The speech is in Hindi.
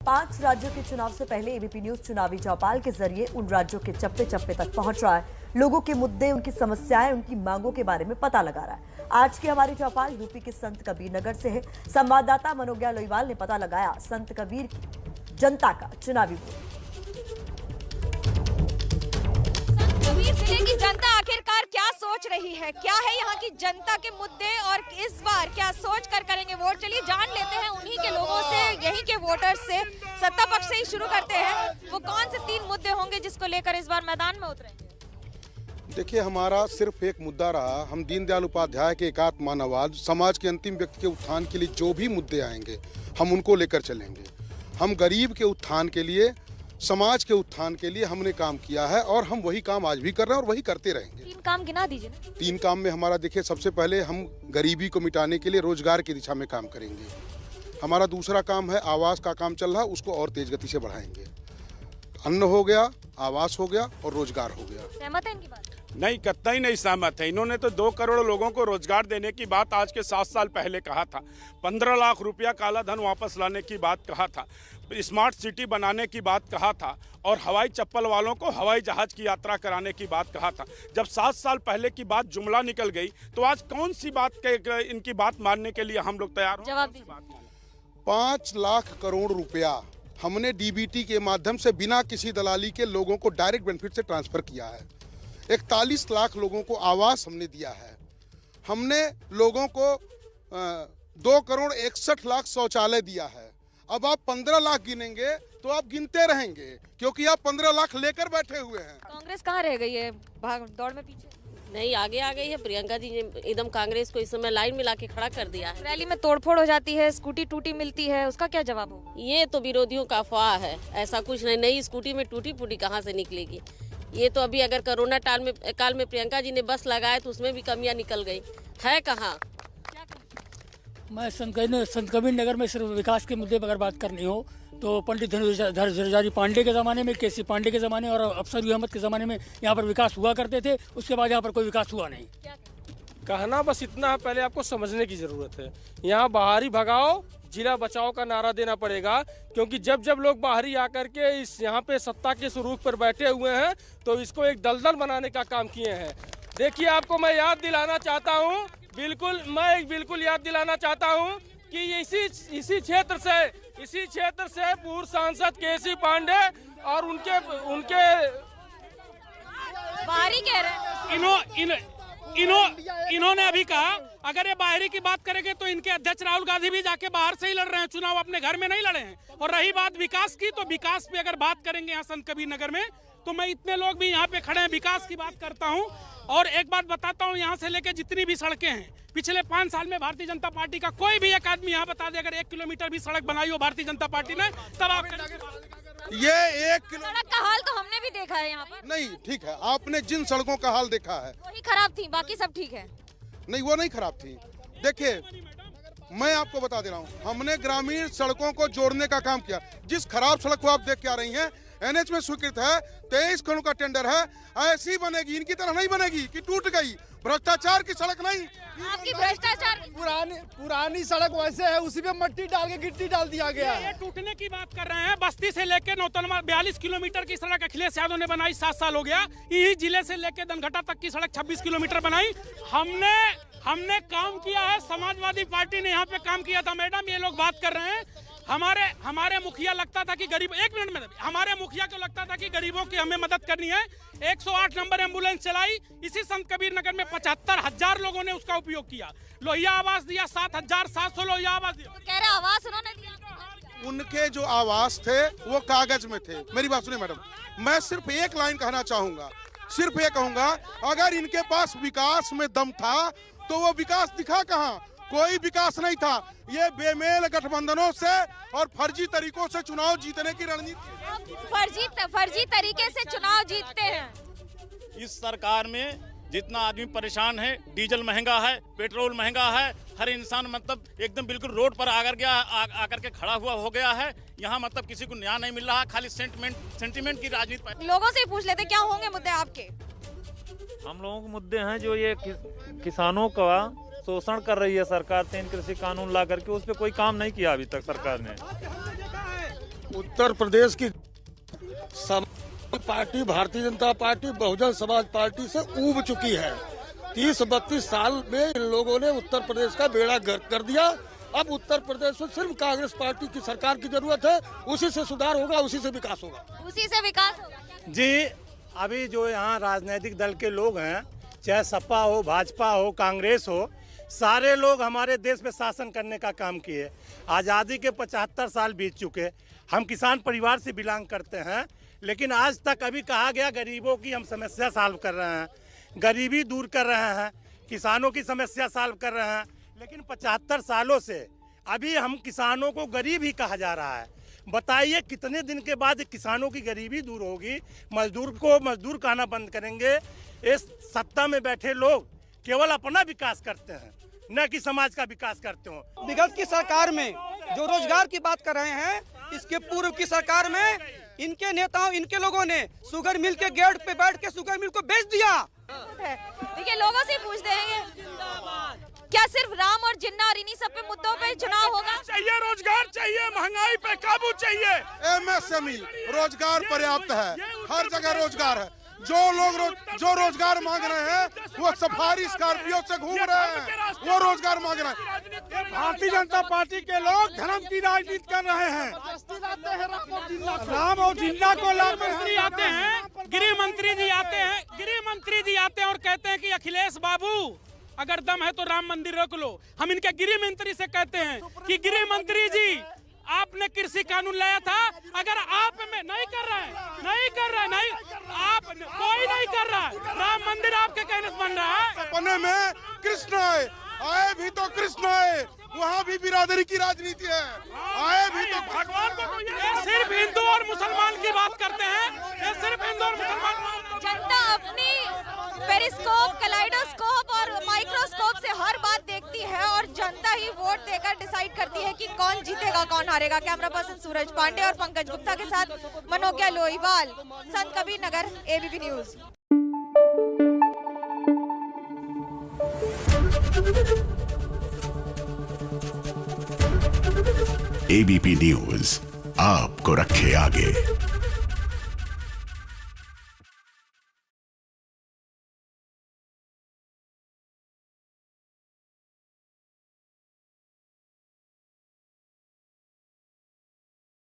5 राज्यों के चुनाव से पहले एबीपी न्यूज चुनावी चौपाल के जरिए उन राज्यों के चप्पे चप्पे तक पहुंच रहा है। लोगों के मुद्दे, उनकी समस्याएं, उनकी मांगों के बारे में पता लगा रहा है। आज की हमारी चौपाल यूपी के संत कबीर नगर से है। संवाददाता मनोज्ञा लोईवाल ने पता लगाया संत कबीर जनता का चुनावी वोट। कबीर जिले की जनता आखिरकार क्या सोच रही है, क्या है यहाँ की जनता के मुद्दे और इस बार क्या सोच कर करेंगे वोट। चलिए जान लेते हैं उन्हीं के लोगों से, यहीं के वोटर्स से। सत्ता पक्ष से ही शुरू करते हैं। वो कौन से 3 मुद्दे होंगे जिसको लेकर इस बार मैदान में उतरेंगे? देखिए, हमारा सिर्फ एक मुद्दा रहा। हम दीनदयाल उपाध्याय के एकात्म मानववाद, समाज के अंतिम व्यक्ति के उत्थान के लिए जो भी मुद्दे आएंगे हम उनको लेकर चलेंगे। हम गरीब के उत्थान के लिए, समाज के उत्थान के लिए हमने काम किया है और हम वही काम आज भी कर रहे हैं और वही करते रहेंगे। 3 काम गिना दीजिए ना। 3 काम में हमारा, देखिए, सबसे पहले हम गरीबी को मिटाने के लिए रोजगार की दिशा में काम करेंगे। हमारा दूसरा काम है आवास का काम चल रहा है, उसको और तेज गति से बढ़ाएंगे। अन्न हो गया, आवास हो गया और रोजगार हो गया। सहमत है इनकी बात? नहीं, कतई नहीं सहमत है। इन्होंने तो 2 करोड़ लोगों को रोजगार देने की बात आज के 7 साल पहले कहा था। 15 लाख रुपया काला धन वापस लाने की बात कहा था। स्मार्ट सिटी बनाने की बात कहा था और हवाई चप्पल वालों को हवाई जहाज की यात्रा कराने की बात कहा था। जब 7 साल पहले की बात जुमला निकल गई तो आज कौन सी बात के इनकी बात मानने के लिए हम लोग तैयार हो? जवाब दीजिए। 5 लाख करोड़ रुपया हमने डीबीटी के माध्यम से बिना किसी दलाली के लोगों को डायरेक्ट बेनिफिट से ट्रांसफर किया है। 41 लाख लोगों को आवास हमने दिया है। हमने लोगों को 2 करोड़ 61 लाख शौचालय दिया है। अब आप 15 लाख गिनेंगे तो आप गिनते रहेंगे, क्योंकि आप 15 लाख लेकर बैठे हुए हैं। कांग्रेस कहाँ रह गई है भाग दौड़ में पीछे? नहीं, आगे आ गई है। प्रियंका जी ने एकदम कांग्रेस को इस समय लाइन में लाके खड़ा कर दिया है। रैली में तोड़फोड़ हो जाती है, स्कूटी टूटी मिलती है, उसका क्या जवाब होगा? ये तो विरोधियों का अफवाह है, ऐसा कुछ नहीं। नई स्कूटी में टूटी फूटी कहाँ से निकलेगी? ये तो अभी अगर कोरोना काल में प्रियंका जी ने बस लगाए तो उसमें भी कमियां निकल गई है। कहाँ? मैं संत कबीर नगर में सिर्फ विकास के मुद्दे पर अगर बात करनी हो तो पंडित धनुर्धारी पांडे के ज़माने में, केसी पांडे के ज़माने और अफसर अहमद के ज़माने में यहाँ पर विकास हुआ करते थे। उसके बाद यहाँ पर कोई विकास हुआ नहीं। कहना बस इतना है, पहले आपको समझने की ज़रूरत है। यहाँ बाहरी भगाओ, जिला बचाओ का नारा देना पड़ेगा, क्योंकि जब जब लोग बाहरी आकर के इस यहाँ पे सत्ता के सुरूख पर बैठे हुए हैं तो इसको एक दलदल बनाने का काम किए हैं। देखिए, आपको मैं याद दिलाना चाहता हूँ, बिल्कुल याद दिलाना चाहता हूँ कि इसी क्षेत्र से पूर्व सांसद केसी पांडे और उनके बाहरी कह रहे हैं। इन्होंने अभी कहा अगर ये बाहरी की बात करेंगे तो इनके अध्यक्ष राहुल गांधी भी जाके बाहर से ही लड़ रहे हैं चुनाव, अपने घर में नहीं लड़े हैं। और रही बात विकास की, तो विकास पे अगर बात करेंगे यहाँ संत कबीर नगर में, तो मैं इतने लोग भी यहाँ पे खड़े हैं, विकास की बात करता हूँ। और एक बात बताता हूँ, यहाँ से लेके जितनी भी सड़कें हैं पिछले 5 साल में भारतीय जनता पार्टी का कोई भी एक आदमी यहाँ बता दे अगर 1 किलोमीटर भी सड़क बनाई हो भारतीय जनता पार्टी ने, तब आप ये 1 किलो सड़क का हाल तो हमने भी देखा है यहाँ पर। नहीं, ठीक है, आपने जिन सड़कों का हाल देखा है वही खराब थी, बाकी सब ठीक है। नहीं, वो नहीं खराब थी। देखिए, मैं आपको बता दे रहा हूँ, हमने ग्रामीण सड़कों को जोड़ने का काम किया। जिस खराब सड़क को आप देख के आ रही हैं, एनएच में स्वीकृत है, 23 करोड़ का टेंडर है। ऐसी बनेगी, इनकी तरह नहीं बनेगी कि टूट गई। भ्रष्टाचार की सड़क नहीं। आपकी भ्रष्टाचार पुरानी सड़क वैसे है, उसी पे मट्टी डाल के गिट्टी डाल दिया गया है। ये टूटने की बात कर रहे हैं। बस्ती से लेके नौतनवा 42 किलोमीटर की सड़क अखिलेश यादव ने बनाई, 7 साल हो गया। यही जिले से लेके दनघटा तक की सड़क 26 किलोमीटर बनाई। हमने काम किया है, समाजवादी पार्टी ने यहाँ पे काम किया था। मैडम, ये लोग बात कर रहे हैं हमारे मुखिया लगता था कि गरीब, 1 मिनट में, हमारे मुखिया को लगता था कि गरीबों की हमें मदद करनी है। 108 नंबर एम्बुलेंस चलाई। इसी संत कबीर नगर में 75,000 लोगों ने उसका उपयोग किया। लोहिया आवास दिया, 7,700 लोहिया आवास दिया। कह रहे आवास उन्होंने दिया। उनके जो आवास थे वो कागज में थे। मेरी बात सुनिए मैडम, मैं सिर्फ एक लाइन कहना चाहूंगा, सिर्फ ये कहूंगा, अगर इनके पास विकास में दम था तो वो विकास दिखा कहाँ? कोई विकास नहीं था। ये बेमेल गठबंधनों से और फर्जी तरीकों से चुनाव जीतने की रणनीति, फर्जी तरीके से चुनाव जीतते हैं। इस सरकार में जितना आदमी परेशान है, डीजल महंगा है, पेट्रोल महंगा है, हर इंसान मतलब एकदम बिल्कुल रोड पर आकर के खड़ा हुआ हो गया है। यहाँ मतलब किसी को न्याय नहीं मिल रहा, खाली सेंटिमेंट की राजनीति। लोगों से पूछ लेते क्या होंगे मुद्दे आपके? हम लोगों के मुद्दे हैं जो ये किसानों का शोषण कर रही है सरकार 3 कृषि कानून ला करके, उस पर कोई काम नहीं किया अभी तक सरकार ने। उत्तर प्रदेश की party Bharatiya Janata party Bahujan Samaj party से ऊब चुकी है। 30-32 साल में इन लोगों ने उत्तर प्रदेश का बेड़ा गर्क कर दिया। अब उत्तर प्रदेश में सिर्फ कांग्रेस पार्टी की सरकार की जरूरत है। उसी से सुधार होगा, उसी से विकास होगा। उसी से विकास होगा। जी, अभी जो यहाँ राजनीतिक दल के लोग हैं, चाहे सपा हो, भाजपा हो, कांग्रेस हो, सारे लोग हमारे देश में शासन करने का काम किए। आज़ादी के 75 साल बीत चुके। हम किसान परिवार से बिलोंग करते हैं, लेकिन आज तक अभी कहा गया गरीबों की हम समस्या सॉल्व कर रहे हैं, गरीबी दूर कर रहे हैं, किसानों की समस्या सॉल्व कर रहे हैं, लेकिन 75 सालों से अभी हम किसानों को गरीब ही कहा जा रहा है। बताइए कितने दिन के बाद किसानों की गरीबी दूर होगी? मजदूर को मजदूर कहना बंद करेंगे। इस सत्ता में बैठे लोग केवल अपना विकास करते हैं, न कि समाज का विकास करते हो। विगत की सरकार में जो रोजगार की बात कर रहे हैं, इसके पूर्व की सरकार में इनके नेताओं, इनके लोगों ने शुगर मिल के गेट पे बैठ के शुगर मिल को बेच दिया। देखिए, लोगों से पूछते हैं क्या सिर्फ राम और जिन्ना और इन्हीं सब पे मुद्दों पे चुनाव होगा? चाहिए रोजगार, चाहिए महंगाई पे काबू चाहिए। MSME रोजगार पर्याप्त है, हर जगह रोजगार है। जो लोग जो रोजगार मांग रहे हैं वो सफारी स्कॉर्पियो से घूम रहे हैं, वो रोजगार मांग रहे हैं। भारतीय जनता पार्टी के लोग धर्म की राजनीति कर रहे हैं। राम और जिन्ना को मंत्री आते हैं, गृह मंत्री जी आते हैं, गृह मंत्री जी आते हैं और कहते हैं कि अखिलेश बाबू अगर दम है तो राम मंदिर रोक लो। हम इनके गृह मंत्री से कहते हैं कि गृह मंत्री जी, आपने कृषि कानून लाया था, अगर आप में नहीं कर रहे हैं, नहीं आप कोई नहीं कर रहा है, राम मंदिर आपके कहने से बन रहा है। सपने में कृष्ण आए भी तो कृष्ण आए, वहाँ भी बिरादरी की राजनीति है। आए भी तो भगवान को सिर्फ हिंदू और मुसलमान की बात करते हैं, ये सिर्फ हिंदू और मुसलमान। जनता अपनी पेरिस्कोप, कलाइडोस्कोप और माइक्रोस्कोप से हर बात देखती है और जनता ही वोट देकर डिसाइड करती है कि कौन जीतेगा, कौन हारेगा। कैमरा पर्सन सूरज पांडे और पंकज गुप्ता के साथ मनोज्ञा लोईवाल, संत Kabir Nagar, ABP news. ABP news आपको रखे आगे।